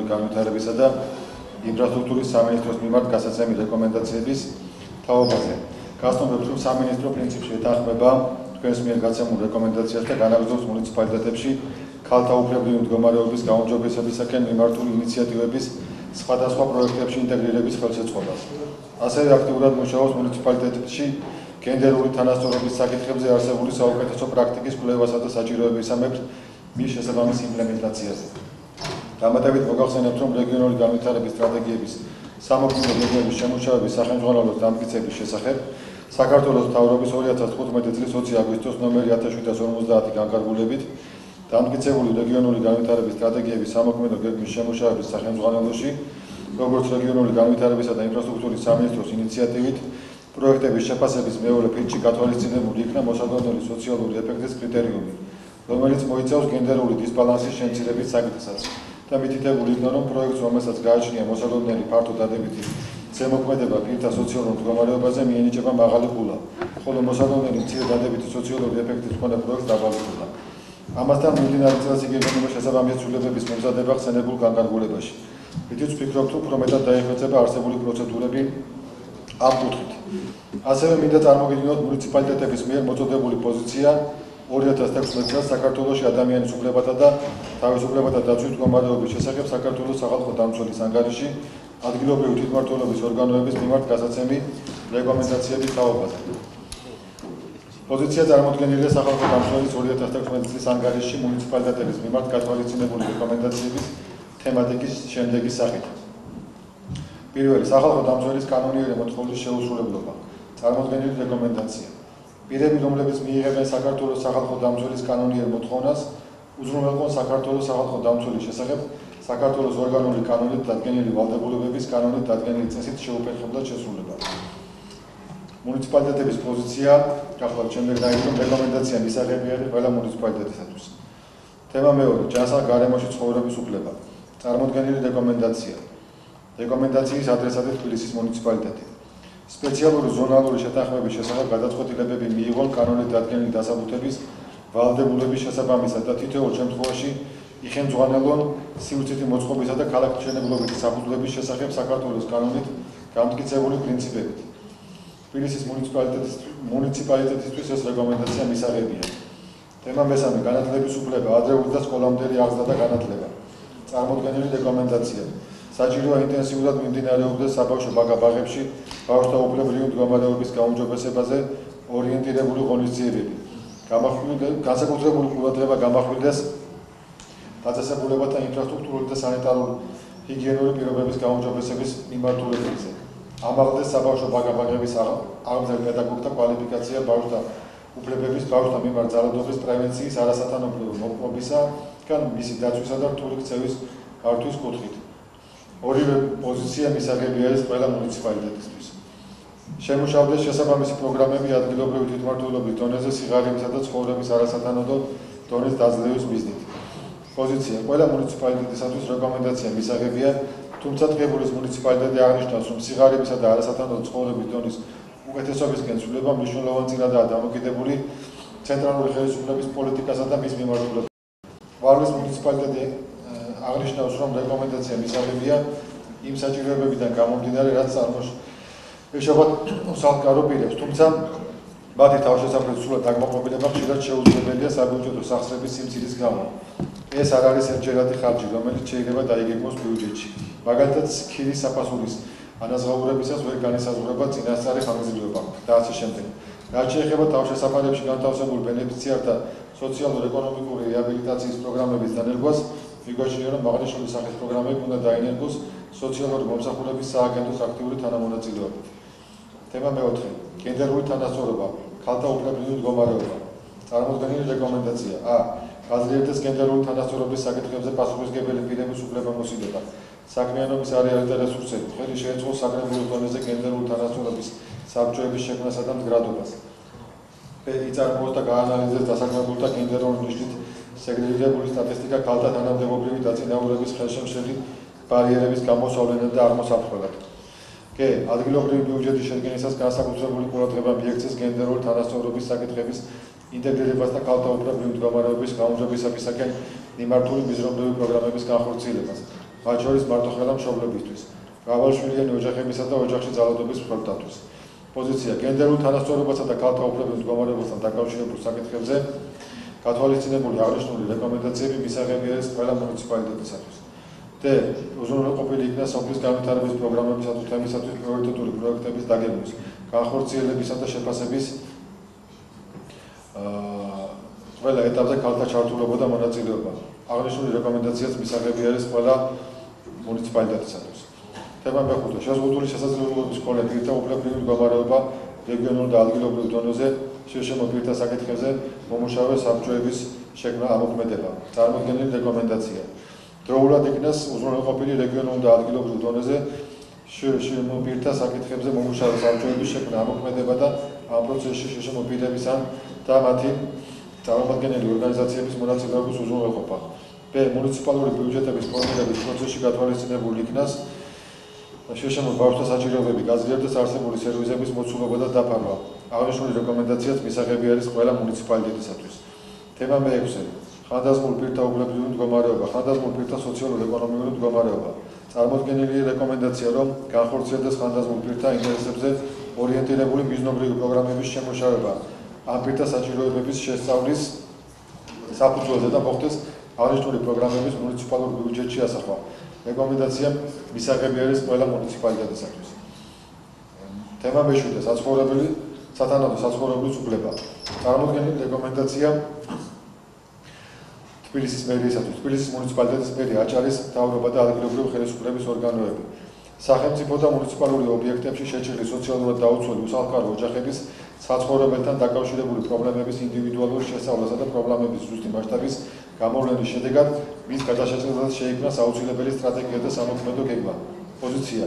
რეგიონული განვითარებისა და ინფრასტრუქტურის სამინისტროს მიმართ გასაცემი რეკომენდაციების თაობაზე. გასტუმრობთ, რომ სამინისტრო პრინციპში ეთანხმება თქვენს მიერ გაცემულ რეკომენდაციას და განაგრძობს მუნიციპალიტეტებში ქალთა უფლებრივი მდგომარეობის გაუმჯობესებისაკენ მიმართული ინიციატივების სხვადასხვა პროექტებში ინტეგრირების ხელშეწყობას. ასევე აქტიურად მუშაობს მუნიციპალიტეტებში გენდერული თანასწორობის საკითხებზე არსებული საუკეთესო პრაქტიკის კვლევასა და საჭიროებისამებრ მის შესაბამის იმპლემენტაციაზე. დამატებით მოგახსენებთ, რომ რეგიონული განვითარების სტრატეგიების სამოქმედო რეგიონების შემუშავების სახელმძღვანელოს დამტკიცების შესახებ საქართველოს მთავრობის 2015 წლის 20 აგვისტოს ნომერი 1750 განკარგულებით დამტკიცებული რეგიონული განვითარების სტრატეგიების სამოქმედო გეგმის შემუშავების სახელმძღვანელოში, როგორც რეგიონული განვითარებისა და ინფრასტრუქტურის სამინისტროს ინიციატივით პროექტების შეფასების მეორე ფილში გათვალისწინებული იქნა მოსალოდნელი სოციალური ეფექტის კრიტერიუმი, რომელიც მოიცავს გენდერული დისბალანსის შემცირების საკითხსაც და მითითებული იქნა, რომ პროექტს, რომელსაც გააჩნია მოსალოდნელი ფართო დადებითი ზემოქმედება პირთა სოციალურ მდგომარეობაზე, მიენიჭება მაღალი ფულა, ხოლო მოსალოდნელი მცირე დადებითი სოციალური ეფექტის მქონე პროექტს დაბალი ფულა. ამასთან მიმდინარე წელს იგეგმება შესაბამისი ცვლილებების მომზადება ხსენებულ განკარგულებაში. რითიც ვფიქრობთ, უფრო მეტად დაიხვეწება არსებული პროცედურები ამ კუთხით. ასევე მინდა წარმოგიდგინოთ მუნიციპალიტეტების მიერ მოწოდებული პოზიცია 2016 წელს საქართველოში ადამიანის უფლებათა და თავისუფლებათა დაცვის მდგომარეობის შესახებ საქართველოს სახალხო დამცველის ანგარიში ადგილობრივი თვითმმართველობის ორგანოების მიმართ გასაცემი რეკომენდაციების თაობაზე. პოზიცია წარმოდგენილია სახალხო დამცველის 2016 წლის ანგარიშში მუნიციპალიტეტების მიმართ გათვალისწინებული რეკომენდაციების თემატიკის შემდეგი სახით. პირველი, სახალხო დამცველის კანონიერი მოთხოვნის შეუსრულებლობა. წარმოდგენილი რეკომენდაცია. პირები, რომლებიც მიიღებენ საქართველოს სახალხო დამცველის კანონიერ მოთხოვნას, უზრუნველყონ საქართველოს სახალხო დამცველის შესახებ საქართველოს ორგანული კანონით დადგენილი ვალდებულებების კანონით დადგენილი წესით შეუფერხებლად შესრულება. მუნიციპალიტეტების პოზიცია, გახლავთ შემდეგ დაიწყო რეკომენდაცია მისაღებიანი ყველა მუნიციპალიტეტისათვის. თემა მეორე, ჯანსაღ გარემოში ცხოვრების უფლება. წარმოდგენილი რეკომენდაცია. რეკომენდაციის ადრესატი თბილისის მუნიციპალიტეტი. სპეციალური ზონალური შეთანხმების შესახებ გადაწყვეტილებები მიიღონ კანონით დადგენილი დასაბუთების ვალდებულების შესაბამისად და თითოეულ შემთხვევაში იხელმძღვანელონ სივრცითი მოწყობისა და ქალაქმშენებლობითი საფუძვლების შესახებ საქართველოს კანონით გამტკიცებული პრინციპებით. თბილისის მუნიციპალიტეტისთვის ეს რეკომენდაცია მისაღებია. თემა მესამე, განათლების უფლება, ადრეული და სკოლამდელი აღზრდა და განათლება. წარმოდგენილი რეკომენდაცია. საჭიროა ინტენსიურად მიმდინარეობდეს საბავშვო ბაღებში ბავშვთა უფლებრივი მდგომარეობის გაუმჯობესებაზე ორიენტირებული ღონისძიებები. განსაკუთრებული ყურადღება გამახვილდეს დაწესებულებათა ინფრასტრუქტურული და სანიტარული ჰიგიენური პირობების გაუმჯობესების მიმართულებებზე. ამაღლდეს საბავშვო ბაღების აღზრდა პედაგოგთა კვალიფიკაცია ბავშვთა უფლებების, ბავშვთა მიმართ ძალადობის პრევენციის, არასათანადო მოპყრობისა, მისი დაცვისა და რთული ქცევის გართვის კუთხით. ორივე პოზიცია მისაღებია ეს ყველა მუნიციპალიტეტისთვის. შემუშავდეს შესაბამისი პროგრამები ადგილობრივი თვითმმართველობის დონეზე სიღარიბისა და ცხოვრების არასათანადო დონის დაძლევის მიზნით. პოზიცია, ყველა მუნიციპალიტეტისათვის რეკომენდაცია მისაღებია, თუმცა ტყიბულის მუნიციპალიტეტი აღნიშნავს, რომ სიღარიბისა და არასათანადო ცხოვრების დონის უკეთესობისკენ ცვლილება მნიშვნელოვანი წინადაა დამოკიდებული ცენტრალური ხელისუფლების პოლიტიკასა და მის მიმართულებაზე. ვალვის მუნიციპალიტეტი აღნიშნავს, რომ რეკომენდაცია მისაღებია იმ საჭიროებებიდან გამომდინარე, რაც წარმოშობა უსახლკარო პირებს, თუმცა მათი თავშესაფრის სრულად დაკმაყოფილება ხშირად შეუძლებელია საბიუჯეტო სახსრების სიმცირის გამო. ეს არ არის ერთჯერადი ხარჯი, რომელიც შეიძლება დაიგეგმოს ბიუჯეტში. მაგალითად, ქირის საფასურის ანაზღაურებისას ვერ განისაზღვრება წინასწარი ხანგრძლივობა და ასე შემდეგ. რაც შეეხება თავშესაფარებში განთავსებულ ბენეფიციართა სოციალურ-ეკონომიკური რეაბილიტაციის პროგრამების დანერგვას, მიგვაჩნია, რომ აღნიშნული სახის პროგრამები უნდა დაინერგოს სოციალური მომსახურების სააგენტოს აქტიური თანამონაწილეობით. თემა მეოთხე, გენდერული თანასწორობა, ქალთა უფლებრივი მდგომარეობა. წარმოდგენილი რეკომენდაცია. ა. გაზრდილდეს გენდერული თანასწორობის საკითხებზე პასუხისმგებელი პირების უფლებამოსილება. საქმიანობის არეალი და რესურსები, ხელი შეეწყოს საკრებულოს დონეზე გენდერული თანასწორობის საბჭოების შექმნასა და მდგრადობას. ბ. იწარმოოს და გაანალიზებს დასაქმებულთა გენდერული ნიშნით სეგრეგირებული სტატისტიკა ქალთა თანამდებობრივი დაწინაურების ხელშემშლელი ბარიერების გამოსავლენად და აღმოსაფრთხებლად. გ. ადგილობრივი ბიუჯეტის შედგენისას განსაკუთრებული ყურადღება მიექცეს გენდერული თანასწორობის საკითხების ინტეგრირებას და ქალთა უფლებრივი მდგომარეობის გაუმჯობესებისაკენ მიმართული მიზნობრივი პროგრამების განხორციელებას. მათ შორის მარტოხელა მშობლებისთვის, მრავალშვილიანი ოჯახებისა და ოჯახში ძალადობის მკვლელთათვის. Პოზიცია გენდერულ თანასწორობასა და ქალთა უფლებების მდგომარეობასთან დაკავშირებულ საკითხებზე გათვალისწინებული აღნიშნული რეკომენდაციები მისაღები არის ყველა მუნიციპალიტეტისათვის. D. უზრუნველყოფილი იქნა სოფლის განვითარების პროგრამებისა თუ თემისათვის პრიორიტეტული პროექტების დაგეგმვის, განხორციელებისა და შეფასების ყველა ეტაპზე ქალთა ჩართულობა და მონაწილეობა. აღნიშნული რეკომენდაციაც მისაღები არის ყველა მუნიციპალიტეტისათვის. თემა მეხუთე. შეზღუდული შესაძლებლობების მქონე პირთა უფლებრივი მდგომარეობა რეგიონულ და ადგილობრივ დონეზე შშმ პირთა საკითხებზე მომუშავე საბჭოების შექმნა ამოქმედება. წარმოდგენილი რეკომენდაცია. დროულად იქნას უზრუნველყოფილი რეგიონულ და ადგილობრივ დონეზე შშმ პირთა საკითხებზე მომუშავე საბჭოების შექმნა ამოქმედება და ამ პროცესში შშმ პირების და მათი წარმომადგენელი ორგანიზაციების მონაწილეობის უზრუნველყოფა. B. მუნიციპალური ბიუჯეტების ფორმირების პროცესში გათვალისწინებული იქნას შშმ ბავშვთა საჭიროებები, გაზრდილი არსებული სერვისების მოცულობა და დაფარვა. აღნიშნული რეკომენდაციაც მისაღები არის ყველა მუნიციპალიტეტისათვის. თემა მეექვსე. ხანდაზმულ პირთა უფლებრივი მდგომარეობა, ხანდაზმულ პირთა სოციალურ-ეკონომიკური მდგომარეობა. წარმოდგენილი რეკომენდაცია, რომ განხორციელდეს ხანდაზმულ პირთა ინტერესებზე ორიენტირებული მიზნობრივი პროგრამების შემუშავება, ამ პირთა საჭიროებების შესწავლის საფუძველზე და მოხდეს აღნიშნული პროგრამების მუნიციპალურ ბიუჯეტში ასახვა. რეკომენდაცია მისაღები არის ყველა მუნიციპალიტეტისათვის. თემა მეშვიდე. სათანადო საცხოვრებლის უფლება. წარმოდგენილი რეკომენდაცია თბილისის მერიისათვის. თბილისის მუნიციპალიტეტის მერი აჭარის მთავრობა და ადგილობრივი ხელისუფლების ორგანოები. სახელმწიფო და მუნიციპალური ობიექტებში შეჭრილი სოციალურად დაუცველი უსახლკარო ოჯახების საცხოვრებელთან დაკავშირებული პრობლემების ინდივიდუალური შესწავლასა და პრობლემების ზუსტი მასშტაბის გამოვლენის შედეგად მის გადაშეწყვეტად შეიქმნა საუცილებელი სტრატეგია და სამოქმედო გეგმა. პოზიცია.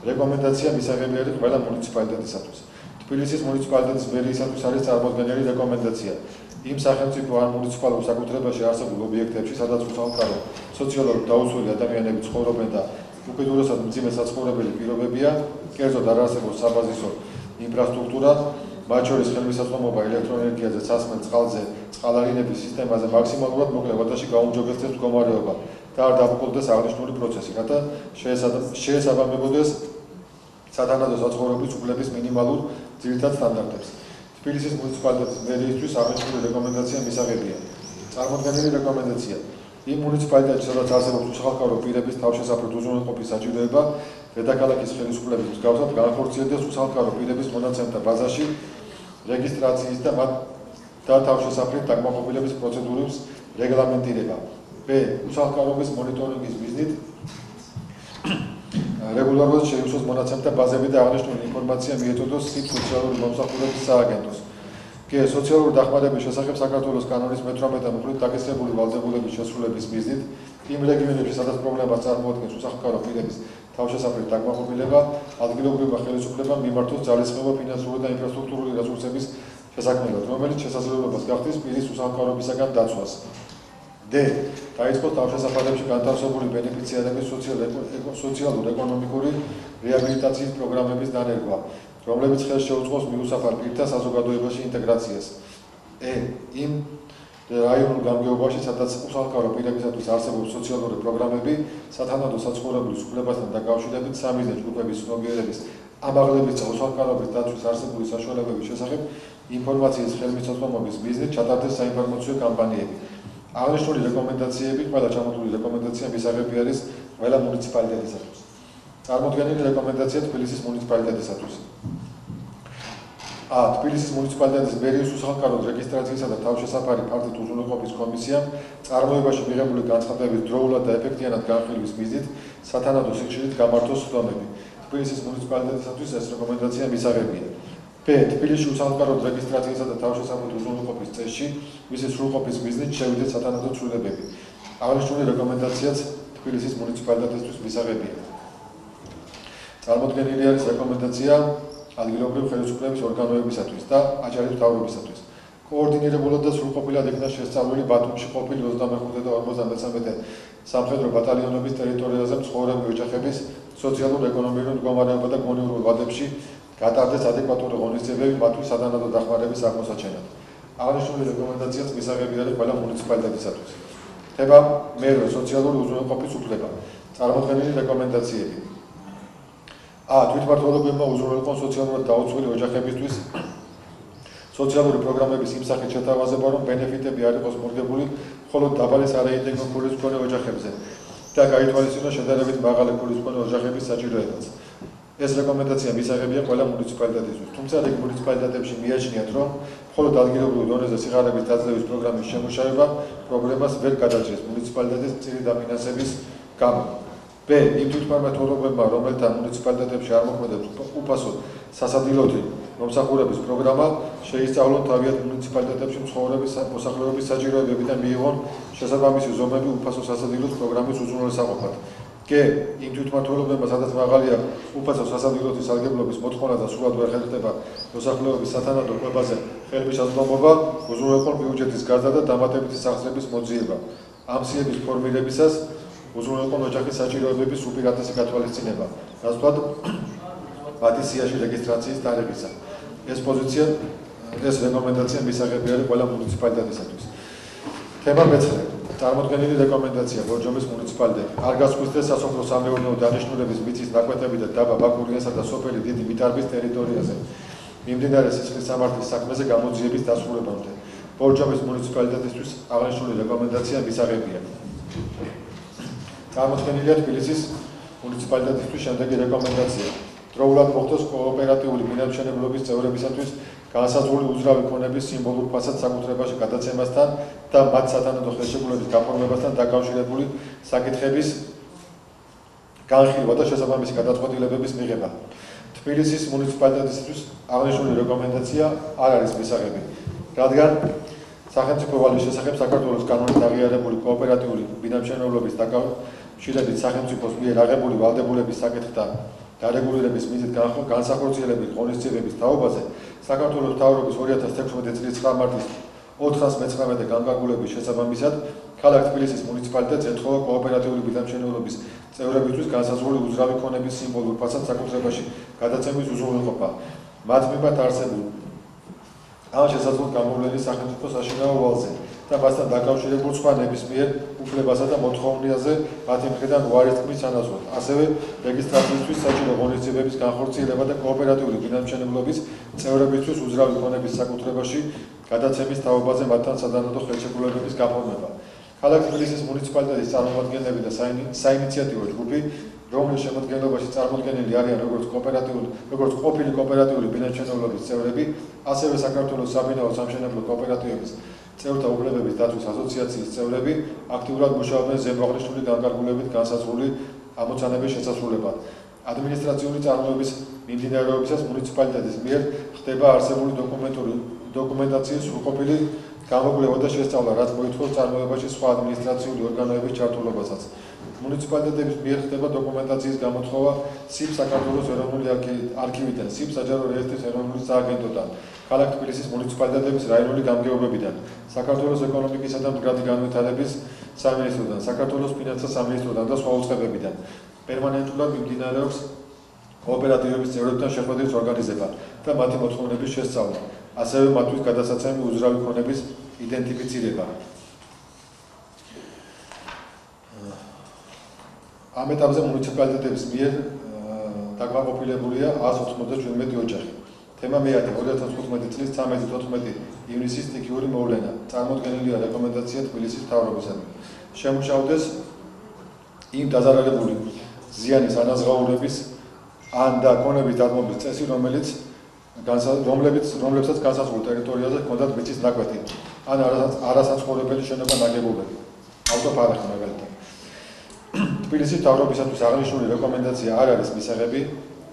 რეკომენდაცია მისაღები არის ყველა მუნიციპალიტეტისათვის. თბილისის მუნიციპალიტეტის მერიისათვის არის წარმოდგენილი რეკომენდაცია. იმ სახელმწიფო ან მუნიციპალურ საკუთრებაში არსებულ ობიექტებში, სადაც უსახლკარო სოციალურად დაუცველი ადამიანები ცხოვრობენ და უკიდურესად მძიმე საცხოვრებელი პირობებია, კერძოდ არ არსებობს საბაზისო ინფრასტრუქტურა, მათ შორის ხელმისაწვდომობა ელექტროენერგიაზე, სასმელ წყალზე, წყალარინების სისტემაზე მაქსიმალურად მოკლე ვადაში გაუმჯობესდეს მდგომარეობა და არ დაბრკოლდეს აღნიშნული პროცესი, რათა შეესაბამებოდეს სათანადო საცხოვრებლის უფლების მინიმალურ ძირითად სტანდარტებს. თბილისის მუნიციპალიტეტის მერიისთვის აღნიშნული რეკომენდაცია მისაღებია. წარმოდგენილი რეკომენდაცია. იმ მუნიციპალიტეტში, სადაც არსებობს უსახლკარო პირების თავშესაფრად უზრუნველყოფის საჭიროება, დედაქალაქის ხელისუფლების მსგავსად განხორციელდეს უსახლკარო პირების მონაცემთა ბაზაში რეგისტრაციის და მათ თავშესაფრით დაკმაყოფილების პროცედურების რეგლამენტირება. B. უსახლკარობის მონიტორინგის მიზნით რეგულარულად შეიუსოს მონაცემთა ბაზები და აღნიშნული ინფორმაცია მიეწოდოს სიტ სოციალური მომსახურების სააგენტოს. G. სოციალური დახმარების შესახებ საქართველოს კანონის მე-18 მუხლით დაკისრებული ვალდებულების შესრულების მიზნით იმ რეგიონებში, სადაც პრობლემას წარმოადგენს უსახლკარო პირების თავშესაფრით დაკმაყოფილება, ადგილობრივმა ხელისუფლებამ მიმართოს ძალისხმევა ფინანსური და ინფრასტრუქტურული რესურსების შესაქმნელად, რომელიც შესაძლებლობას გახდის პირის უსახლკარობისაგან დაცვას. D. დაიწყოს თავშესაფრებში განთავსებული ბენეფიციარების სოციალურ-ეკონომიკური რეაბილიტაციის პროგრამების დანერგვა, რომლებიც ხელს შეუწყობს მიუსაფარ პირთა საზოგადოებაში ინტეგრაციას. E. იმ რაიონულ გამგეობაში, სადაც უსახლკარო პირებისათვის არსებობს სოციალური პროგრამები, სათანადო საცხოვრებლის უფლებასთან დაკავშირებით სამიზნე ჯგუფების ცნობიერების ამაღლების და უსახლკარობის დაცვის არსებული საშუალებების შესახებ ინფორმაციის ხელმისაწვდომობის მიზნით ჩატარდეს საინფორმაციო კამპანიები. აღნიშნული რეკომენდაციები, ყველა ჩამოთვლილი რეკომენდაცია მისაღები არის ყველა მუნიციპალიტეტისათვის. წარმოდგენილი რეკომენდაცია თბილისის მუნიციპალიტეტისათვის. A. თბილისის მუნიციპალიტეტის მერიის უსახლკაროდ რეგისტრაციისა და თავშესაფარი ფაქტით უზრუნველყოფის კომისიამ წარმოებაში მიღებული განცხადებების დროულად და ეფექტიანად განხილვის მიზნით სათანადო სიხშირით გამართოს სხდომები. თბილისის მუნიციპალიტეტისათვის ეს რეკომენდაცია მისაღებია. B. თბილისში უსახლკაროდ რეგისტრაციისა და თავშესაფრით უზრუნველყოფის წესში მისი სრულყოფის მიზნით შევიდეს სათანადო ცვლილებები. აღნიშნული რეკომენდაციაც თბილისის მუნიციპალიტეტისთვის მისაღებია. წარმოდგენილი არის რეკომენდაცია ადგილობრივი ხელისუფლების ორგანოებისათვის და აჭარის მთავრობისათვის. კოორდინირებულად და სრულყოფილად იქნა შესწავლილი ბათუმში ყოფილი 25 და 53 სამხედრო ბატალიონების ტერიტორიაზე მცხოვრები ოჯახების სოციალურ-ეკონომიკური მდგომარეობა და გონივრულ ვადებში გატარდეს ადეკვატური ღონისძიებები მათთვის სათანადო დახმარების აღმოსაჩენად. აღნიშნული რეკომენდაციაც მისაღები არის ყველა მუნიციპალიტეტისათვის. ხდება მერვე სოციალური უზრუნველყოფის უფლება. წარმოდგენილი რეკომენდაციები. თვითმმართველობებმა უზრუნველყონ სოციალურად დაუცველი ოჯახებისთვის სოციალური პროგრამების იმ სახით შეთავაზება, რომ ბენეფიტები არ იყოს მორგებული მხოლოდ დაბალი სარეიტინგო ფულის მქონე ოჯახებზე და გაითვალისწინოს შედარებით მაღალი ფულის მქონე ოჯახების საჭიროებაც. ეს რეკომენდაცია მისაღებია ყველა მუნიციპალიტეტისთვის. თუმცა რიგ მუნიციპალიტეტებში მიაჩნიათ, რომ მხოლოდ ადგილობრივ დონეზე სიღარიბის დაძლევის პროგრამის შემუშავება პრობლემას ვერ გადაჭრეს მუნიციპალიტეტის მწირი დაფინანსების გამო. იმ თვითმმართველობებმა, რომელთა მუნიციპალიტეტებში არ მოქმედებს უფასო სასადილოთი მომსახურების პროგრამა, შეისწავლონ თავიანთ მუნიციპალიტეტებში მცხოვრების მოსახლეობის საჭიროებები და მიიღონ შესაბამისი ზომები უფასო სასადილოს პროგრამის უზრუნველსაყოფად. იმ თვითმმართველობებმა, სადაც მაღალია უფასო სასადილოთის სარგებლობის მოთხოვნა და სრულად ვერ ხერხდება მოსახლეობის სათანადო კვებაზე ხელმისაწვდომობა, უზრუნველყონ ბიუჯეტის გარდა და დამატებითი სახსრების მოძიება. ამ სიების ფორმირებისას უზრუნველყონ ოჯახის საჭიროებების უპირატესი გათვალისწინება, რასთვად მათი სიაში რეგისტრაციის თარიღისა. ეს რეკომენდაცია მისაღები არის ყველა მუნიციპალიტეტისათვის. თემა მეცხრე. წარმოდგენილი რეკომენდაცია ბორჯომის მუნიციპალიტეტი. არ გასხვისდეს სასოფლო-სამეურნეო დანიშნულების მიწის ნაკვეთები და დაბა ბაკურიასა და სოფელი დიდი მიტარბის ტერიტორიაზე მიმდინარე სისხლის სამართლის საქმეზე გამოძიების დასრულებამდე. ბორჯომის მუნიციპალიტეტისთვის აღნიშნული რეკომენდაცია მისაღებია. წარმოდგენილია თბილისის მუნიციპალიტეტისთვის შემდეგი რეკომენდაცია. დროულად მოხდეს კოოპერატიული მიანჩენებლობის წევრებისათვის განსაზღვრული უძრავი ქონების სიმბოლურ ფასად საკუთრებაში გადაცემასთან და მათ სათანადო ხელშეკრულების გაფორმებასთან დაკავშირებული საკითხების განხილვა და შესაბამისი გადაწყვეტილებების მიღება. თბილისის მუნიციპალიტეტისთვის აღნიშნული რეკომენდაცია არ არის მისაღები, რადგან სახელმწიფო ვალის შესახებ საქართველოს კანონით აღიარებული კოოპერატიული ბინამშენებლობის დაკავშირებით სახელმწიფოს მიერ აღებული ვალდებულების საკითხთა დარეგულირების მიზნით განსახორციელებელი ღონისძიებების თაობაზე საქართველოს მთავრობის 2016 წლის 9 მარტის 419 განკარგულების შესაბამისად ქალაქ თბილისის მუნიციპალიტეტს ეთხოვა კოოპერატიული ბინამშენებლობის წევრებისთვის განსაზღვრული უძრავი ქონების სიმბოლურ ფასად საკუთრებაში გადაცემის უზრუნველყოფა. მათ მიმართ არსებულ ამ შესაძლებლად გამოვლენის სახელმწიფო საშინაო ვალზე და მასთან დაკავშირებულ სხვა ნებისმიერ უფლებასა და მოთხოვნაზე მათი მხრიდან უარის თქმის თანახმად. ასევე რეგისტრაციისთვის საჭირო ღონისძიებების განხორციელება და კოოპერატიული ბინამშენებლობის წევრებისთვის უძრავი ქონების საკუთრებაში გადაცემის თაობაზე მათთან სადანადო ხელშეკრულებების გაფორმება. ქალაქ თბილისის მუნიციპალიტეტის წარმომადგენლები და საინიციატივო ჯგუფი, რომლის შემადგენლობაში წარმოდგენილი არიან როგორც ყოფილი კოოპერატიული ბინამშენებლობის წევრები, ასევე საქართველოს საბინაო სამშენებლო კოოპერატივების წევრთა უფლებების დაცვის ასოციაციის წევრები, აქტიურად მუშაობენ ზემოაღნიშნული განკარგულებით განსაზღვრული ამოცანების შესასრულებლად. ადმინისტრაციული წარმოების მიმდინარეობისას მუნიციპალიტეტის მიერ ხდება არსებული დოკუმენტაციის სრულყოფილი გამოკვლევა და შესწავლა, რაც მოითხოვს წარმოებაში სხვა ადმინისტრაციული ორგანოების ჩართულობასაც. მუნიციპალიტეტების მიერ ხდება დოკუმენტაციის გამოთხოვა SIP საქართველოს ეროვნული არქივიდან, SIP საჯარო რეესტრის ეროვნული სააგენტოდან, ქალაქ თბილისის მუნიციპალიტეტების რაიონული გამგეობებიდან, საქართველოს ეკონომიკისა და მდგრადი განვითარების სამინისტროდან, საქართველოს ფინანსთა სამინისტროდან და სხვა უწყებებიდან. პერმანენტულად მიმდინარეობს კოოპერატივების წევრებთან შეხვედრის ორგანიზება და მათი მოთხოვნების შესწავლა, ასევე მათთვის გადასაცემი უძრავი ქონების იდენტიფიცირება. ამ ეტაპზე მუნიციპალიტეტების მიერ დაკმაყოფილებულია 197 ოჯახი. თემა მეათე 2015 წლის 13-14 ივნისის სტიქიური მოვლენა. წარმოდგენილია რეკომენდაცია თბილისის მთავრობისადმი. შემუშავდეს იმ დაზარალებული ზიანის ანაზღაურების ან და ქონების დათმობის წესი, რომლებსაც განსაზღვრულ ტერიტორიაზე ჰქონდათ მიწის ნაკვეთი ან არასაცხოვრებელი შენობა ნაგებობები. ავტოფარეხი მაგალითად. თბილისის მთავრობისათვის აღნიშნული რეკომენდაცია არ არის მისაღები,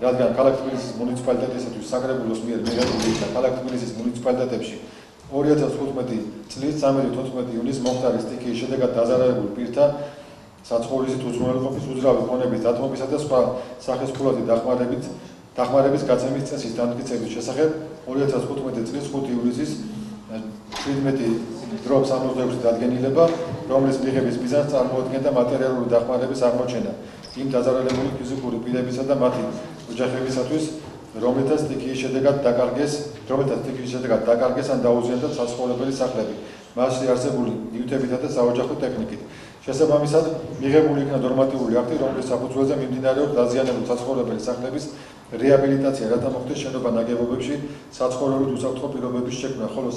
რადგან ქალაქ თბილისის მუნიციპალიტეტისათვის საკრებულოს მიერ მიღებული და ქალაქ თბილისის მუნიციპალიტეტებში 2015 წლის 13-14 ივნისს მომხდარი სტიქიის შედეგად დაზარალებულ პირთა საცხოვრისით უზრუნველყოფის უძრავი ქონების დათმობისა და სხვა სახესფულადი დახმარების გაცემის წესის დამტკიცების შესახებ 2015 წლის 5 ივლისის 17-66 დადგენილება, რომლის მიღების მიზანს წარმოადგენდა მატერიალური დახმარების აღმოჩენა იმ დაზარალებული ფიზიკური პირებისა და მათი ოჯახებისათვის, რომლითაც სტიქიის შედეგად დაკარგეს ან დაუზიანდათ საცხოვრებელი სახლები მასში არსებული ნივთებითა და საოჯახო ტექნიკით. შესაბამისად, მიღებული იქნა ნორმატიული აქტი, რომლის საფუძველზე მიმდინარეობს დაზიანებული საცხოვრებელი სახლების რეაბილიტაცია, რათა მოხდეს შენობა ნაგებობებში საცხოვრებლად უსაფრთხო პირობების შექმნა, ხოლო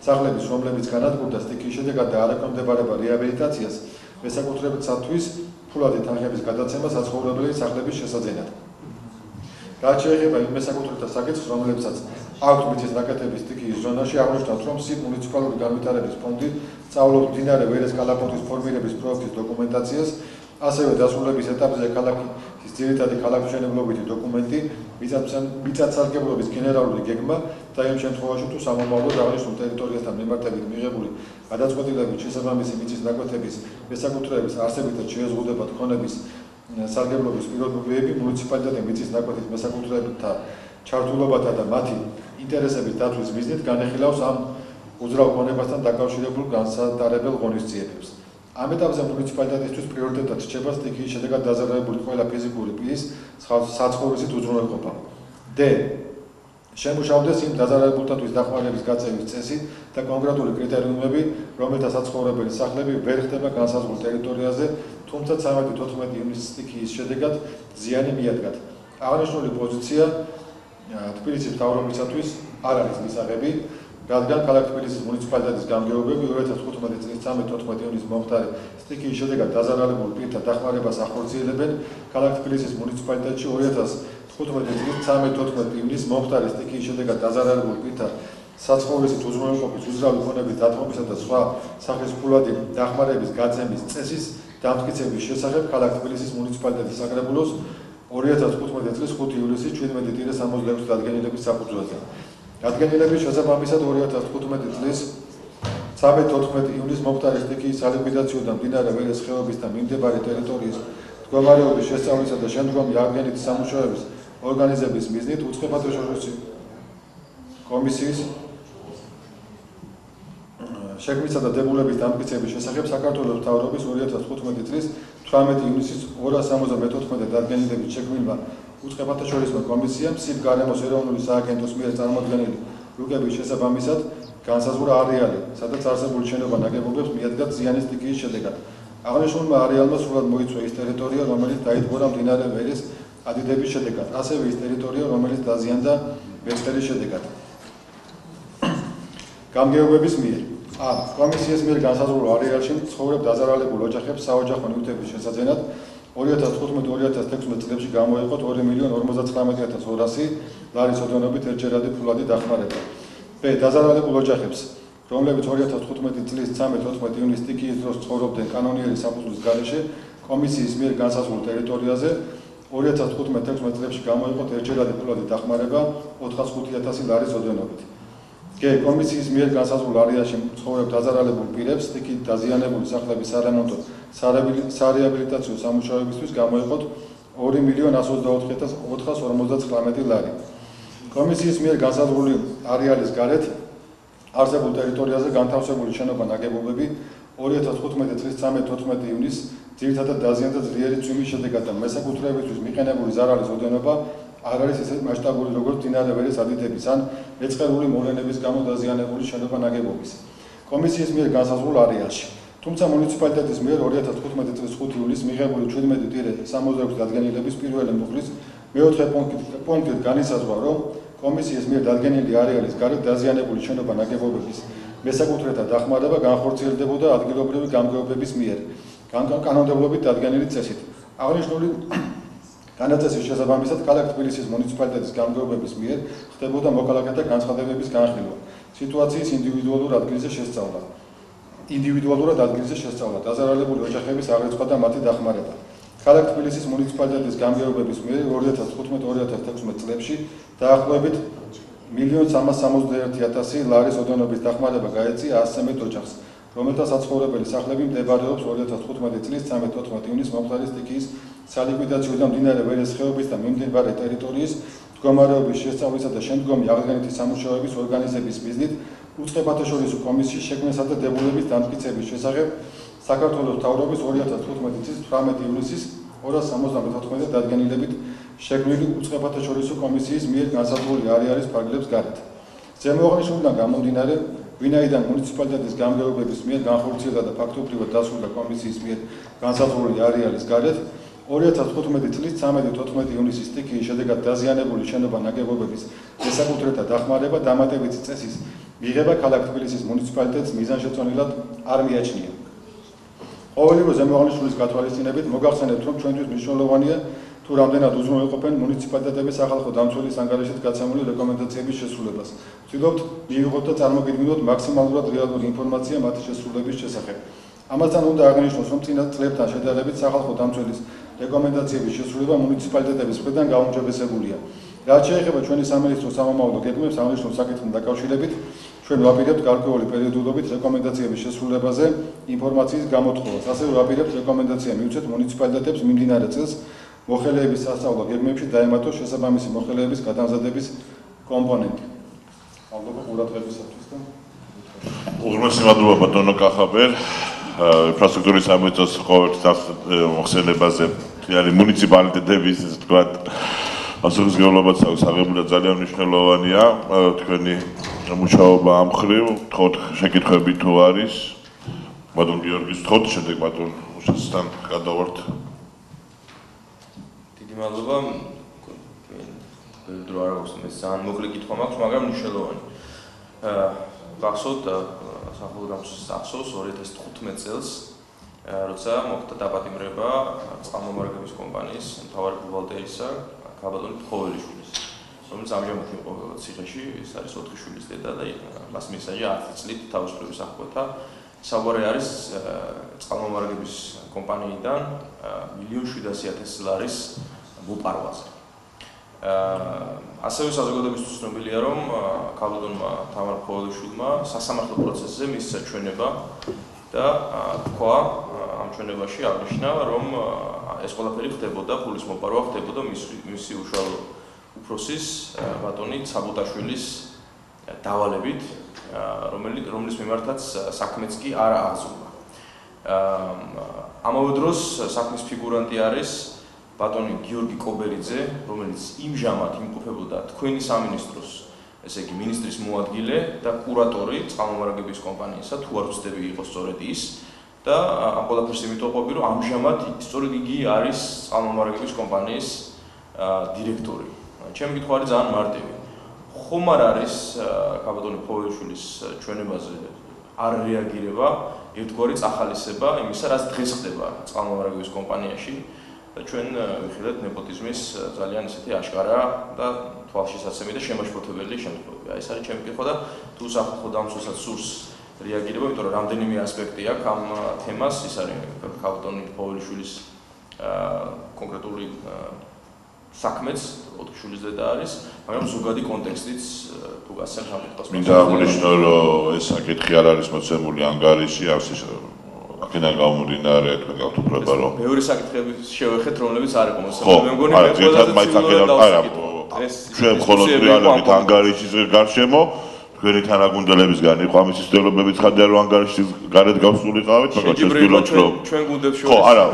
სახლების, რომლებიც განადგურდა სტიქიის შედეგად და არ ექვემდებარება რეაბილიტაციას, მესაკუთრებელთათვის ფულადი თანხების გადაცემა საცხოვრებელი სახლების შესაძენად. რაც შეეხება იმ მესაკუთრებთა საკითხს, რომლებსაც აქვთ მიწის ნაკეთების სტიქიის ზონაში, აღნიშნავს, რომ სიტ მუნიციპალური განვითარების ფონდი სწავლობს მდინარე ვერეს კალაპოტის ფორმირების პროექტის დოკუმენტაციას, ასევე დასრულების ეტაპზე ქალაქის ძირითადი ქალაქმშენებლობითი დოკუმენტი, მიწათსარგებლობის გენერალური გეგმა და იმ შემთხვევაში თუ სამომავლოდ აღნიშნულ ტერიტორიასთან მიმართებით მიღებული გადაწყვეტილებით შესაბამისი მიწის ნაკვეთების მესაკუთრეების არსებითად შეეზღუდება ქონების სარგებლობის პირობები მუნიციპალიტეტი მიწის ნაკვეთის მესაკუთრეებთა ჩართულობათა და მათი ინტერესების დაცვის მიზნით განეხილავს ამ უძრავ ქონებასთან დაკავშირებულ განსადარებელ ღონისძიებებს. ამ ეტაპზე მუნიციპალიტეტისთვის პრიორიტეტად რჩება სტიქიის შედეგად დაზარალებული ყველა ფიზიკური პირის საცხოვრისით უზრუნველყოფა. D. შემუშავდეს იმ დაზარალებულთათვის დახმარების გაწევის წესი და კონკრეტული კრიტერიუმები, რომელთა საცხოვრებელი სახლები ვერ ხდება განსაზღვრულ ტერიტორიაზე, თუმცა 13-14 ივნისის სტიქიის შედეგად ზიანი მიადგათ. აღნიშნული პოზიცია თბილისის მთავრობისათვის არ არის მისაღები, რადგან ქალაქ თბილისის მუნიციპალიტეტის გამგეობები 2015 წლის 13-14 ივნისის მომხდარი სტიქიის შედეგად დაზარალებულ პირთა დახმარებას ახორციელებენ. ქალაქ თბილისის მუნიციპალიტეტში 2015 წლის 13-14 ივნისის მომხდარი სტიქიის შედეგად დაზარალებულ პირთა საცხოვრისით უზრუნველყოფის უძრავი ქონების დათმობისა და სხვა სახის ფულადი დახმარების გაწევის წესის დამტკიცების შესახებ ქალაქ თბილისის მუნიციპალიტეტის საკრებულოს 2015 წლის 5 ივლისის 17-66 დადგენილების საფუძველზე. დადგენილების შესაბამისად 2015 წლის 13-14 ივნისის მომხდარი სტიქიის სალიკვიდაციო და მდინარე ვერეს ხეობისთან მიმდებარე ტერიტორიის მდგომარეობის შესწავლისა და შემდგომი აღდგენითი სამუშაოების ორგანიზების მიზნით უწყებადროშოვის კომისიის შექმნისა და დებულების დამტკიცების შესახებ საქართველოს მთავრობის 2015 წლის 18 ივნისის 274 დადგენილებით შექმნილმა უწყებადროშოვის კომისიამ სიბ გარემოს ეროვნული სააგენტოს მიერ წარმოდგენილი რუკების შესაბამისად განსაზღვრა არეალი, სადაც არსებული შენობა ნაგებობებს მიადგა ზიანის სტიქიის შედეგად. აღნიშნულმა არეალმა სრულად მოიცვა ის ტერიტორია, რომელიც დაითბორა მდინარე ვერეს ადიდების შედეგად, ასევე ის ტერიტორია, რომელიც დაზიანდა მეცხედრის შედეგად. გამგეობების მიერ ა. კომისიის მიერ განსაზღვრულ არეალში ცხოვრებ დაზარალებულ ოჯახებს საოჯახო ნივთების შესაძენად 2015-2016 წლებში გამოიყო 2.059.200 ლარის ოდენობით ერთჯერადი ფულადი დახმარება. B. დაზარალებულ ოჯახებს, რომლებიც 2015 წლის 13-14 ივნისის სტიქიის დროს ცხოვრობდნენ კანონიერი საფუძვლის გარეშე, კომისიის მიერ განსაზღვრულ ტერიტორიაზე 2015-16 წლებში გამოიყო ერთჯერადი ფულადი დახმარება 405.000 ლარის ოდენობით. G. კომისიის მიერ განსაზღვრულ არეალში ცხოვრებ დაზარალებულ პირებს სტიქიით დაზიანებული სახლების სარემონტო სარეაბილიტაციო სამუშაოებისთვის გამოიყოთ 2.124.459 ლარი. კომისიის მიერ განსაზღვრული არეალის გარეთ არსებულ ტერიტორიაზე განთავსებული შენობა ნაგებობები 2015 წლის 13-14 ივნისის ძირითადად დაზიანდა ძლიერი წვიმის შედეგად და მესაკუთრეებისთვის მიყენებული ზარალის ოდენობა არ არის ისე მასშტაბური როგორც მდინარე ვერეს ადიდების ან მეწყერული მოვლენების გამო დაზიანებული შენობა ნაგებობის. კომისიის მიერ განსაზღვრულ არეალში. თუმცა მუნიციპალიტეტის მიერ 2015 წლის 5 ივლისს მიღებული 17-66 დადგენილების პირველი მუხლის მეოთხე პუნქტით განისაზღვრა, რომ კომისიის მიერ დადგენილი არეალის გარეთ დაზიანებული შენობა ნაგებობების მესაკუთრეთა დახმარება განხორციელდებოდა ადგილობრივი გამგეობების მიერ კანონმდებლობით დადგენილი წესით. აღნიშნული განაწესის შესაბამისად ქალაქ თბილისის მუნიციპალიტეტის გამგეობების მიერ ხდებოდა მოქალაქეთა განცხადებების განხილვა, სიტუაციის ინდივიდუალურად ადგილზე შესწავლა, დაზარალებული ოჯახების აღრიცხვა და მათი დახმარება. ქალაქ თბილისის მუნიციპალიტეტის გამგეობების მიერ 2015-2016 წლებში დაახლოებით 1.361.000 ლარის ოდენობის დახმარება გაეწია 113 ოჯახს, რომელთა საცხოვრებელი სახლები მდებარეობს 2015 წლის 13-14 ივნისის მომხდარი სტიქიის სალიკვიდაციო და მდინარე ვერეს ხეობისთან მიმდებარე ტერიტორიის მდგომარეობის შესწავლისა და შემდგომი აღდგენითი სამუშაოების ორგანიზების მიზნით უწყებადროშოვის კომისიის შექმნისა და დებულების დამტკიცების შესახებ საქართველოს მთავრობის 2015 წლის 18 ივლისის 274 დადგენილებით შექმნილი უწყებადროშოვის კომისიის მიერ განსაზღვრული არეალის ფარგლებს გარეთ. ზემოაღნიშნულიდან გამომდინარე, ვინაიდან მუნიციპალიტეტის გამგეობების მიერ განხორციელდა და ფაქტობრივად დასრულდა კომისიის მიერ განსაზღვრული არეალის გარეთ 2015 წლის 13-14 ივნისის სტიქიის შედეგად დაზიანებული შენობა-ნაგებობების გასაკუთრებთა დახმარება დამატებითი წესის მიღება ქალაქ თბილისის მუნიციპალიტეტს მიზანშეწონილად არ მიაჩნია. ყოველივე ზემოაღნიშნულის გათვალისწინებით მოგახსენებთ, რომ ჩვენთვის მნიშვნელოვანია თუ რამდენად უზრუნველყოფენ მუნიციპალიტეტების სახალხო დამცველის ანგარიშით გაცემული რეკომენდაციების შესრულებას. ვცდილობთ მივიღოთ და წარმოგიდგინოთ მაქსიმალურად რეალური ინფორმაცია მათი შესრულების შესახებ. ამასთან უნდა აღინიშნოს, რომ წინა წლებთან შედარებით სახალხო დამცველის რეკომენდაციების შესრულება მუნიციპალიტეტების მხრიდან გაუმჯობესებულია. რაც შეეხება ჩვენი სამინისტროს სამომავლო გეგმებს აღნიშნულ საკითხთან დაკავშირებით, ჩვენ ვაპირებთ გარკვეული პერიოდულობით რეკომენდაციების შესრულებაზე ინფორმაციის გამოთხოვას. ასევე ვაპირებთ რეკომენდაცია მივცეთ მუნიციპალიტეტებს მიმდინარე წელს მოხელეების სასწავლო გეგმებში დაემატოს შესაბამისი მოხელეების გადამზადების კომპონენტი. მადლობა ყურადღებისათვის და უღრმესი მადლობა ბატონო კახაბერ. ინფრასტრუქტურის სამინისტროს ყოველთვის მოხსენებაზე თითქმის მუნიციპალიტეტების ისე თქვა პასუხისმგებლობაც აქვს აღებული ძალიან მნიშვნელოვანია თქვენი მუშაობა ამ მხრივ. თქოთ შეკითხვები თუ არის ბატონ გიორგის თქოთ შემდეგ ბატონ უშასთან გადავართ. დიდი მადლობა. დრო არ აქვს მე ძალიან მოკლე კითხვა მაქვს, მაგრამ მნიშვნელოვანი. გახსოვთ სახალხო დამცველის ახსოვს 2015 წელს როცა მოხდა დაპატიმრება წყალმომარაგების კომპანიის მთავარი ბუღალტერისა ქალბატონ ხოველიშვილის, რომელიც ამჟამად იყო ციხეში, ეს არის 4 შვილის დედა და მას მისაჯი 10 წლით თავისუფლების აღკვეთა. საუბარი არის წყალმომარაგების კომპანიიდან 1.700.000 ლარის მოპარვაზე. ასევე საზოგადოებისთვის ცნობილია, რომ ქალბატონმა თამარ ხოველიშვილმა სასამართლო პროცესზე მისცა ჩვენება და თქვა ამ ჩვენებაში აღნიშნა, რომ ეს ყველაფერი ხდებოდა, ფულის მოპარვა ხდებოდა მისი უშუალო უფროსის ბატონი ცაბუტაშვილის დავალებით, რომლის მიმართაც საქმეც კი არ აღზრდა. ამავე დროს საქმის ფიგურანტი არის ბატონი გიორგი კობერიძე, რომელიც იმჟამად იმყოფებოდა თქვენი სამინისტროს, ესე იგი მინისტრის მოადგილე და კურატორი წყალმომარაგების კომპანიისა, თუ არ ვცდები იყო სწორედ ის და ამ ყველაფერს იმიტომ ყოფილი, რომ ამჟამად სწორედ იგი არის წყალმომარაგების კომპანიის დირექტორი. ჩემი კითხვა არის ძალიან მარტივი. ხომ არ არის ქალბატონი ხოველიშვილის ჩვენებაზე არ რეაგირება, ერთგვარი წახალისება იმისა, რაც დღეს ხდება წყალმომარაგების კომპანიაში და ჩვენ ვიხილეთ ნეპოტიზმის ძალიან ისეთი აშკარა და თვალშისაცემი და შემაშფოთებელი შემთხვევები. ეს არის ჩემი კითხვა და თუ სახალხო დამცველსაც სურს რეაგირება, იმიტომ რომ რამდენიმე ასპექტი აქვს ამ თემას, ის არის ქალბატონი ხოველიშვილის კონკრეტული საქმეც 4 შვილის დედა არის, მაგრამ ზოგადი კონტექსტიც თუ გასცემთ ამ კითხვას. მინდა აღნიშნო, რომ ეს საკითხი არ არის მოცემული ანგარიში, აქედან გამომდინარე თქვენ გავთვალისწინებთ, რომ მეორე საკითხები შევეხეთ, რომლებიც არ იყო მოსმენილი. მე მგონი ჩვენ მხოლოდ რეალობით ანგარიშის გარშემო თქვენი თანაგუნდელებისგან იყო ამის ცდილობებიც ხარდა რომ ანგარიშის გარეთ გავსულიყავით, მაგრამ შეგვიძლია ჩვენ გუნდებს შორის. ხო, არა,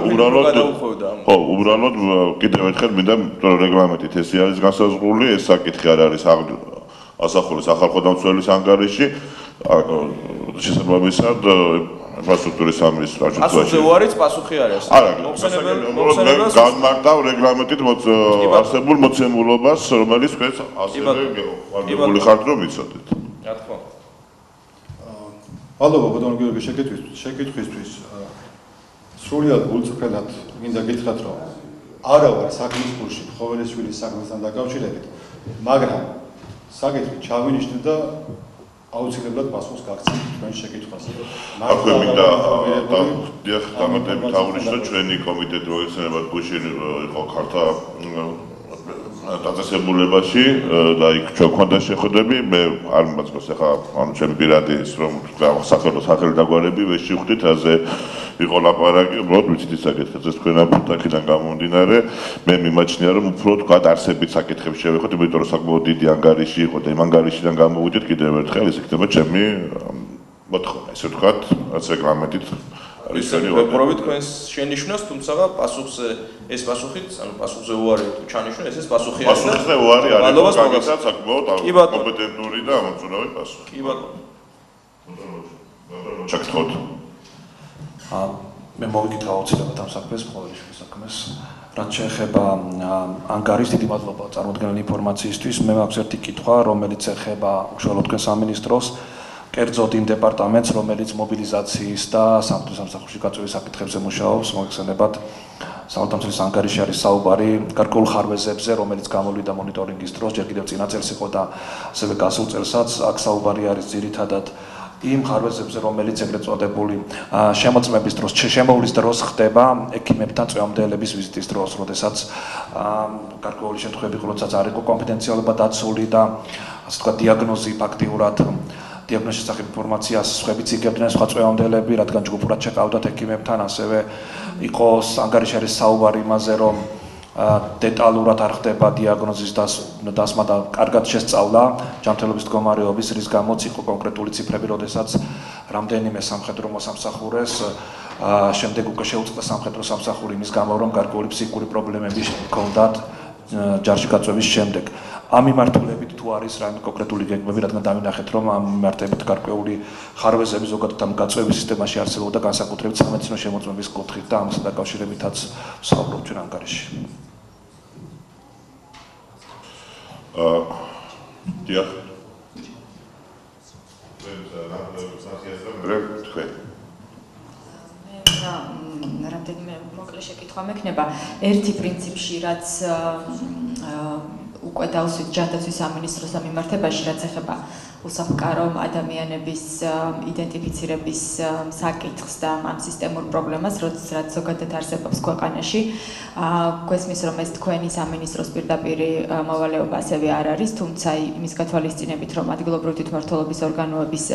უბრალოდ კიდევ ერთხელ მინდა რეგლამენტით ესე არის განსაზღვრული, ეს საკითხი არ არის ასახული სახალხო დამცველის ანგარიში, შესაბამისად ინფრასტრუქტურის სამინისტრო პასუხზე უარიც პასუხი არის. მოხსენებელს განმარტავ რეგლამენტით არსებულ მოცემულობას, რომელიც თქვენს ასევე გეუბნებული ხართ რომ იცოდეთ. რა თქმა უნდა. მადლობა ბატონ გიორგი შეკითხვისთვის. სრულად გულწრფელად მინდა გითხრათ, რომ არა ვარ საქმის გულში ხოველიშვილის საქმესთან დაკავშირებით, მაგრამ საკითხი ჩავინიშნე და აუცილებლად პასუხს გაგცემთ თქვენ შეკითხვაზე. აქვე მინდა დამატებით აღნიშნო, ჩვენი კომიტეტი მოიხსენება გუშინ იყო ქართა დაწესებულებაში და იქ ჩვენ გვქონდა შეხვედრები, მე არ მომაწყობს ახლა ანუ ჩემი პირადი ის რომ სახელი დაგვარები ვერ შევხვდით, აზე იყო ლაპარაკი, უბრალოდ ვიცით ის საკითხებზე თქვენ აქედან გამომდინარე, მე მიმაჩნია რომ უფრო თქვა არსებით საკითხებს შევეხოთ, იმიტომ რომ საკმაოდ დიდი ანგარიში იყო და იმ ანგარიშიდან გამოვიდეთ კიდევ ერთხელ ეს იქნება ჩემი მოთხოვნა, ესე ვთქვათ, რაც რეგლამენტით პრობლემით თქვენს შენიშვნას, თუმცა პასუხზე ეს პასუხიც, ანუ პასუხზე უარი თუ ჩანიშნო, ეს პასუხი არის. პასუხზე უარი არის, მაგასაც საკმაოდ კომპეტენტური და ამოწურავი პასუხი. კი ბატონო. ჩაგთხოვთ. მე მოვიკითხა აუცილებლად ამ საქმეს, ყოველთვის საქმეს. რაც შეეხება ანგარის დიდი მადლობა წარმოდგენილი ინფორმაციისთვის. მე მაქვს ერთი კითხვა, რომელიც ეხება უშუალოდ თქვენ სამინისტროს, კერძოდ იმ დეპარტამენტს, რომელიც მობილიზაციის და სამხედრო სამსახურში გაწვევის საკითხებზე მუშაობს, მოგეხსენებათ. საავადმყოფოს ანგარიში არის საუბარი გარკვეულ ხარვეზებზე, რომელიც გამოვლიდა მონიტორინგის დროს, ჯერ კიდევ წინა წელს იყო და ასევე გასულ წელსაც აქ საუბარი არის ძირითადად იმ ხარვეზებზე, რომელიც ეგრეთ წოდებული შემოწმების დროს, შემოვლის დროს ხდება ექიმებთან წვევამდელების ვიზიტის დროს, როდესაც გარკვეული შემთხვევები, როდესაც არ იყო კონფიდენციალობა დაცული და ასე ვთქვათ, დიაგნოზი ფაქტიურად დიაგნოზის შესახებ ინფორმაციას სხვებიც იგებდნენ სხვა წვევამდელები, რადგან ჯგუფურად ჩეკავდათ ექიმებთან, ასევე იყო ანგარიში არის საუბარი იმაზე, რომ დეტალურად არ ხდება დიაგნოზის დასმა და კარგად შესწავლა ჯანმრთელობის მდგომარეობის, რის გამოც იყო კონკრეტული ციფრები, როდესაც რამდენიმე სამხედრო მოსამსახურეს შემდეგ უკვე შეუწყდა სამხედრო სამსახური იმის გამო, რომ გარკვეული ფსიქიკური პრობლემები ჰქონდათ ჯარში გაწვევის შემდეგ. ამ მიმართულებით თუ არის რაიმე კონკრეტული გეგმები, რადგან დავინახეთ, რომ ამ მიმართებით გარკვეული ხარვეზები ზოგადად ამ გაწვევის სისტემაში არსებობდა განსაკუთრებით სამედიცინო შემოწმების კუთხით და ამასთან დაკავშირებითაც ვსაუბრობთ ჩვენ ანგარიში. დიახ. რამდენიმე მოკლე შეკითხვა მექნება. ერთი პრინციპში, რაც უკვე დავსვით ჯანდაცვის სამინისტროს მიმართებაში, რაც ეხება უსახლკარო ადამიანების იდენტიფიცირების საკითხს და ამ სისტემურ პრობლემას, რაც ზოგადად არსებობს ქვეყანაში. გვესმის, რომ ეს თქვენი სამინისტროს პირდაპირ მოვალეობა ასევე არ არის, თუმცა იმის გათვალისწინებით, რომ ადგილობრივი თვითმმართველობის ორგანოების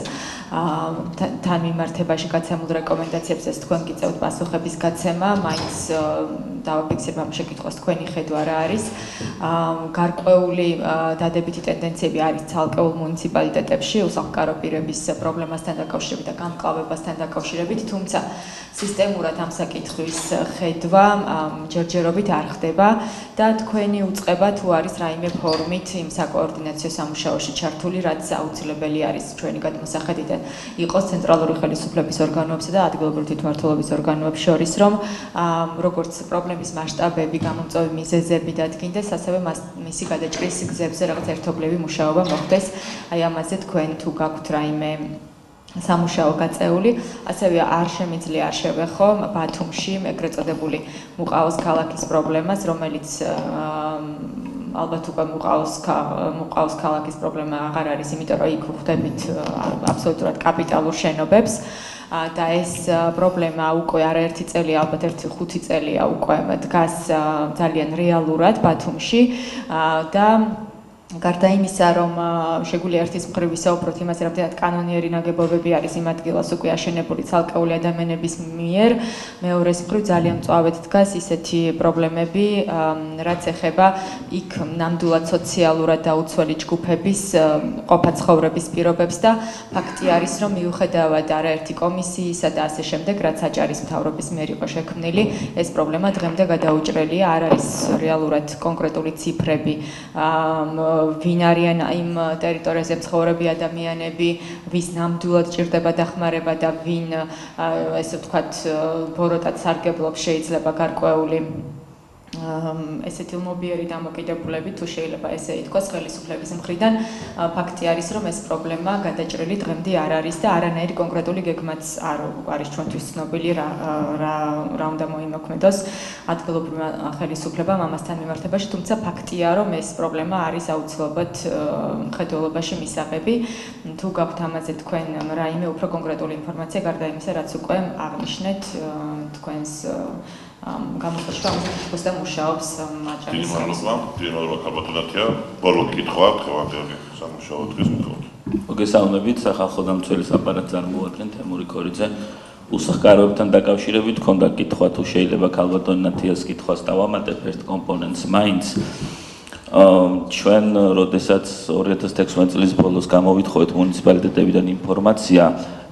თან მიმართებაში გაცემულ რეკომენდაციებს თქვენ გიწევთ პასუხების გაცემა, მაინც დავაფიქსირებ ამ შეკითხვას თქვენი ხედვა რა არის. გარკვეული დადებითი ტენდენციები არის ცალკეულ მუნიციპალიტეტებში უსახლკარო პირების პრობლემასთან დაკავშირებით და გამკლავებასთან დაკავშირებით, თუმცა სისტემურად ამ საკითხვის ხედვა ჯერჯერობით არ ხდება და თქვენი უწყება თუ არის რაიმე ფორმით იმ საკოორდინაციო სამუშაოში ჩართული, რაც აუცილებელი არის ჩვენი გადმოსახედიდან იყოს ცენტრალური ხელისუფლების ორგანოებსა და ადგილობრივი თვითმმართველობის ორგანოებს შორის, რომ როგორც პრობლემის მასშტაბები, გამომწვევი მიზეზები დადგინდეს, ასევე მისი გადაჭრის გზებზე რაღაც ერთობლივი მუშაობა მოხდეს. აი ამაზე თქვენ თუ გაქვთ რაიმე სამუშაო გაწეული, ასევე არ შემიძლია არ შევეხო ბათუმში ეგრეთ წოდებული მუყაოს ქალაქის პრობლემას, რომელიც ალბათ უკვე მუყაოს ქალაქის პრობლემა აღარ არის, იმიტომ რომ იქ ვხვდებით აბსოლუტურად კაპიტალურ შენობებს. და ეს პრობლემა უკვე არაერთი წელია, ალბათ 1-5 წელია უკვე დგას ძალიან რეალურად ბათუმში და გარდა იმისა, რომ შეგვიძლია ერთის მხრივ ვისაუბროთ იმაზე, რამდენად კანონიერი ნაგებობები არის იმ ადგილას უკვე აშენებული ცალკეული ადამიანების მიერ, მეორეს მხრივ ძალიან მწვავედ დგას ისეთი პრობლემები, რაც ეხება იქ ნამდვილად სოციალურად დაუცველი ჯგუფების ყოფა-ცხოვრების პირობებს და ფაქტი არის, რომ მიუხედავად არაერთი კომისიისა და ასე შემდეგ, რაც აჭარის მთავრობის მიერ იყო შექმნილი, ეს პრობლემა დღემდე გადაუჭრელია, არ არის რეალურად კონკრეტული ციფრები ვინ არიან იმ ტერიტორიაზე მცხოვრები ადამიანები, ვის ნამდვილად ჭირდება დახმარება და ვინ, ესე ვთქვათ, ბოროტად სარგებლობს შეიძლება გარკვეული ესეთი ილმობიერი დამოკიდებულები, თუ შეიძლება ესე ითქვას, ხელისუფლების მხრიდან. ფაქტი არის, რომ ეს პრობლემა გადაჭრილი დღემდე არ არის და არანაირი კონკრეტული გეგმაც არ არის ჩვენთვის ცნობილი, რა უნდა მოიმოქმედოს ადგილობრივმა ხელისუფლებამ ამასთან მიმართებაში, თუმცა ფაქტია, რომ ეს პრობლემა არის აუცილებლად მხედველობაში მისაღები. თუ გაქვთ ამაზე თქვენ რაიმე უფრო კონკრეტული ინფორმაცია, გარდა იმისა, რაც უკვე აღნიშნეთ თქვენს გამოსვაში ამას და მუშაობს აჭარის დიალოგ ხალბატონათია ბოლო კითხვა დღევანდელი სამუშაო დღის მქონდა. მოგესალმებით, სახალხო დამცველის აპარატს წარმოადგენ თემური კორიძე. უსახლკაროებთან დაკავშირებით ქონდა კითხვა, თუ შეიძლება ხალბატონათიას კითხვას დავამატებ ერთ კომპონენტს მაინც. ჩვენ როდესაც 2016 წლის ბოლოს გამოვითხოვეთ მუნიციპალიტეტებიდან ინფორმაცია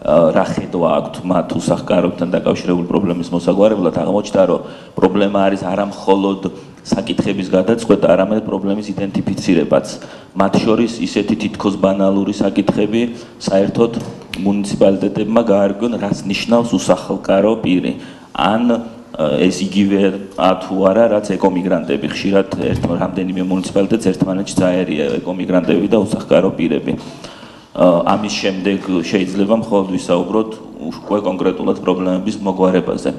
რა ხედვა აქვთ მათ უსახლკაროებთან დაკავშირებული პრობლემის მოსაგვარებლად, აღმოჩნდა, რომ პრობლემა არის არა მხოლოდ საკითხების გადაწყვეტა, არამედ პრობლემის იდენტიფიცირებაც. მათ შორის ისეთი თითქოს ბანალური საკითხები, საერთოდ მუნიციპალიტეტებმა გაარკვიონ, რას ნიშნავს უსახლკარო პირი. ან ეს იგივე თუ არა, რაც ეკომიგრანტები. ხშირად რამდენიმე მუნიციპალიტეტს ერთმანეთში წაერია ეკომიგრანტები და უსახლკარო პირები. ამის შემდეგ შეიძლება მხოლოდ ვისაუბროთ უკვე კონკრეტულად პრობლემების მოგვარებაზე.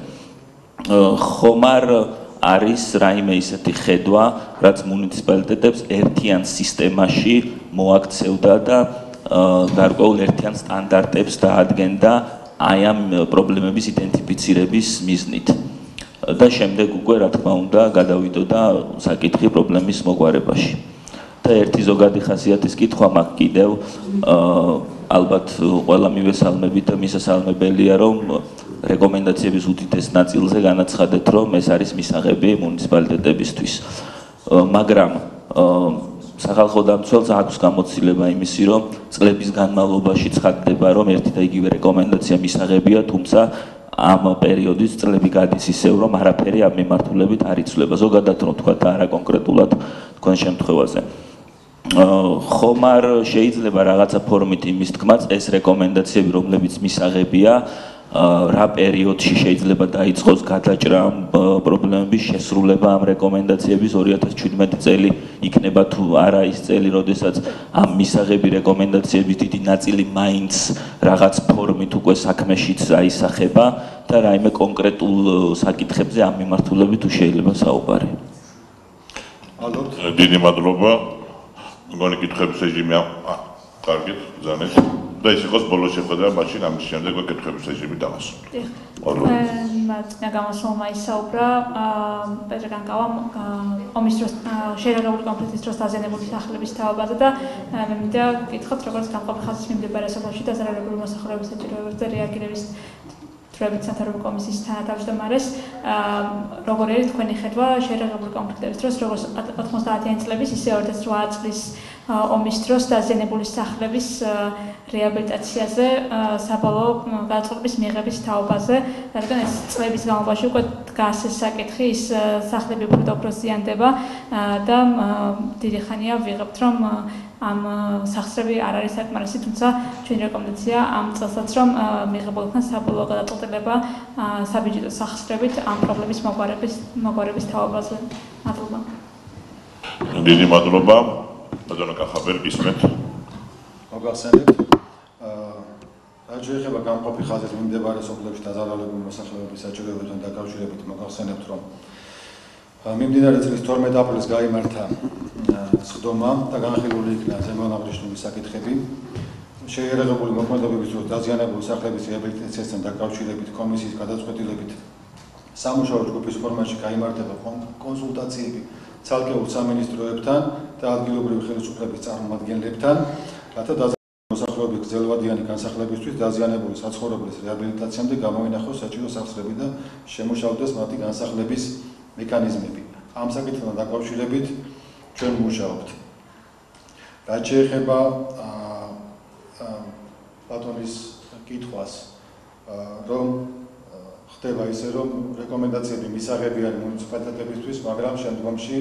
ხომ არ არის რაიმე ისეთი ხედვა, რაც მუნიციპალიტეტებს ერთიან სისტემაში მოაქცევდა და გარკვეულ ერთიან სტანდარტებს დაადგენდა აი ამ პრობლემების იდენტიფიცირების მიზნით. და შემდეგ უკვე რა თქმა უნდა გადავიდოდა საკითხი პრობლემის მოგვარებაში. და ერთი ზოგადი ხასიათის კითხვა მაქვს კიდევ, ალბათ ყველა მივესალმებით და მისასალმებელია, რომ რეკომენდაციების უდიდეს ნაწილზე განაცხადეთ, რომ ეს არის მისაღები მუნიციპალიტეტებისთვის. მაგრამ სახალხო დამცველს აქვს გამოცდილება იმისი, რომ წლების განმავლობაში ცხადდება, რომ ერთი და იგივე რეკომენდაცია მისაღებია, თუმცა ამ პერიოდის წლები გადის ისევ, რომ არაფერი ამ მიმართულებით არ იცვლება. ზოგადად რომ თქვა და არა კონკრეტულად თქვენ შემთხვევაზე. ხომ არ შეიძლება რაღაცა ფორმით იმის თქმაც, ეს რეკომენდაციები, რომლებიც მისაღებია, რა პერიოდში შეიძლება დაიწყოს გადაჭრა ამ პრობლემების შესრულება ამ რეკომენდაციების 2017 წელი იქნება თუ არა ის წელი, როდესაც ამ მისაღები რეკომენდაციების დიდი ნაწილი მაინც რაღაც ფორმით უკვე საქმეშიც აისახება და რაიმე კონკრეტულ საკითხებზე ამ მიმართულებით თუ შეიძლება საუბარი. დიდი მადლობა. მგონი კითხების რეჟიმი კარგით, ბრძანეთ. და ის იყოს ბოლო შეხვედრა, მაშინ ამის შემდეგ კითხების რეჟიმი დავასრულოთ. Mä გამოსულმა ისაუბრა პეტრე განკავამ ომის დროს შეერაგებული კონფლიქტის დროს დაზიანებული სახლების თაობაზე და მე მინდა გითხრათ, როგორც გამყოფი ხაზის მიმდებარე სოფელში დაზარალებული მოსახლეობის საჭიროებებზე რეაგირების დროებით სათაურო კომისიის თანათავმჯდომარეს როგორ არის თქვენი ხედვა შეერაგებული კონფლიქტების დროს, როგორც 90-იანი წლების, ისე 2008 წლის ომის დროს დაზიანებული სახლების რეაბილიტაციაზე, საბოლოო გადაწყვეტების მიღების თაობაზე, რადგან ეს წლების განმავლობაში უკვე დგას ეს საკითხი, ის სახლები უფრო ზიანდება და დიდი ხანია ვიღებთ, რომ ამ სახსრები არ არის საკმარისი, თუმცა ჩვენი რეკომენდაცია ამ წელსაც რომ მიღებულ იქნა საბოლოო გადაწყვეტილება საბიუჯეტო სახსრებით ამ პრობლემის მოგვარების თაობაზე. მადლობა. დიდი მადლობა. ბატონო კახაბერ გისმენთ. მოგახსენებთ. რაც შეეხება გამყოფი ხაზის მიმდებარე სოფლებში დაზარალებული მოსახლეობის საჭიროებებთან დაკავშირებით, მოგახსენებთ, რომ მიმდინარე წლის 12 აპრილს გაიმართა სხდომა და განხილული იქნა ზემოაღნიშნული საკითხები. შეერაღებული მოქმედებების დროს დაზიანებული სახლების რეაბილიტაციასთან დაკავშირებით კომისიის გადაწყვეტილებით სამუშაო ჯგუფის ფორმატში გაიმართება კონსულტაციები ცალკეულ სამინისტროებთან და ადგილობრივი ხელისუფლების წარმომადგენლებთან, რათა მოსახლეობის გრძელვადიანი განსახლებისთვის დაზიანებული საცხოვრებლის რეაბილიტაციამდე გამოინახოს საჭირო სახსრები და შემუშავდეს მათი განსახლების მექანიზმები. ამ საკითხთან დაკავშირებით ჩვენ მუშაობთ. რაც შეეხება ბატონის კითხვას, რომ ხდება ისე, რომ რეკომენდაციები მისაღები არის მუნიციპალიტეტებისთვის, მაგრამ შემდგომში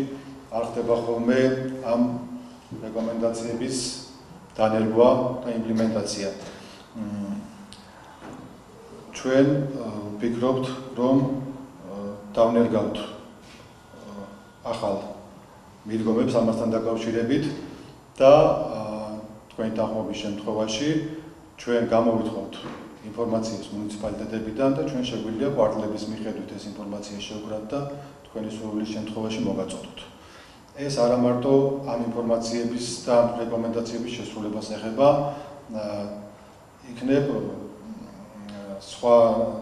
არ ხდება ხოლმე ამ რეკომენდაციების დანერგვა და იმპლემენტაცია. ჩვენ ვფიქრობთ, რომ დავნერგავთ ახალ მიდგომებს ამასთან დაკავშირებით და თქვენი დახმობის შემთხვევაში ჩვენ გამოვითხოვთ ინფორმაციას მუნიციპალიტეტებიდან და ჩვენ შეგვიძლია კვარტლების მიხედვით ეს ინფორმაცია შევკრათ და თქვენი სურვილის შემთხვევაში მოგაწოდოთ. ეს არა მარტო ამ ინფორმაციების და რეკომენდაციების შესრულებას ეხება, იქნებ სხვა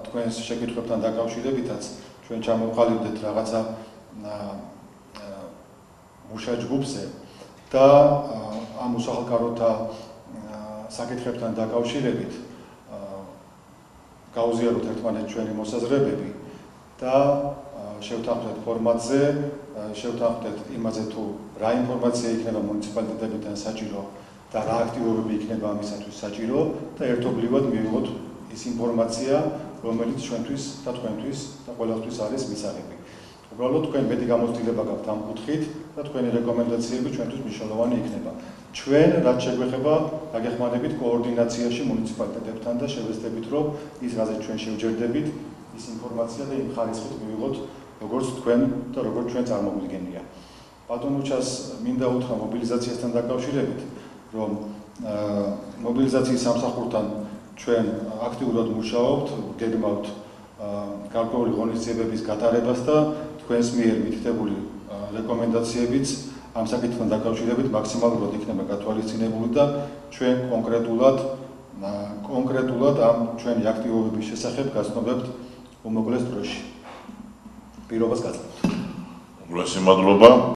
თქვენს შეკითხვებთან დაკავშირებითაც ჩვენ ჩამოვყალიბდეთ რაღაცა მუშა ჯგუფზე და ამ უსახლკაროთა საკითხებთან დაკავშირებით გავუზიაროთ ერთმანეთს ჩვენი მოსაზრებები და შევთანხმდეთ ფორმატზე, შევთანხმდეთ იმაზე თუ რა ინფორმაცია იქნება მუნიციპალიტეტებიდან საჭირო და რა აქტივობები იქნება ამისათვის საჭირო და ერთობლივად მივიღოთ ის ინფორმაცია, რომელიც ჩვენთვის და თქვენთვის და ყველასთვის არის მისაღები. უბრალოდ თქვენ მეტი გამოცდილება გაქვთ ამ კუთხით და თქვენი რეკომენდაციები ჩვენთვის მნიშვნელოვანი იქნება. ჩვენ რაც შეგვეხება გაგეხმარებით კოორდინაციაში მუნიციპალიტეტებთან და შევეცდებით რომ ის რაზეც ჩვენ შევჯერდებით ის ინფორმაცია და იმ ხარისხით მივიღოთ როგორც თქვენ და როგორც ჩვენ წარმოგვიდგენია. ბატონ უჩას მინდა უთხრა მობილიზაციასთან დაკავშირებით რომ მობილიზაციის სამსახურთან ჩვენ აქტიურად მუშაობთ, გეგმავთ გარკვეული ღონისძიებების გატარებას და თქვენს მიერ მითითებული რეკომენდაციებიც ამ საკითხთან დაკავშირებით მაქსიმალურად იქნება გათვალისწინებული და ჩვენ კონკრეტულად ამ ჩვენი აქტივობების შესახებ გაცნობებთ უმოკლეს დროში. პირობას გაძლევთ. უგრესი მადლობა.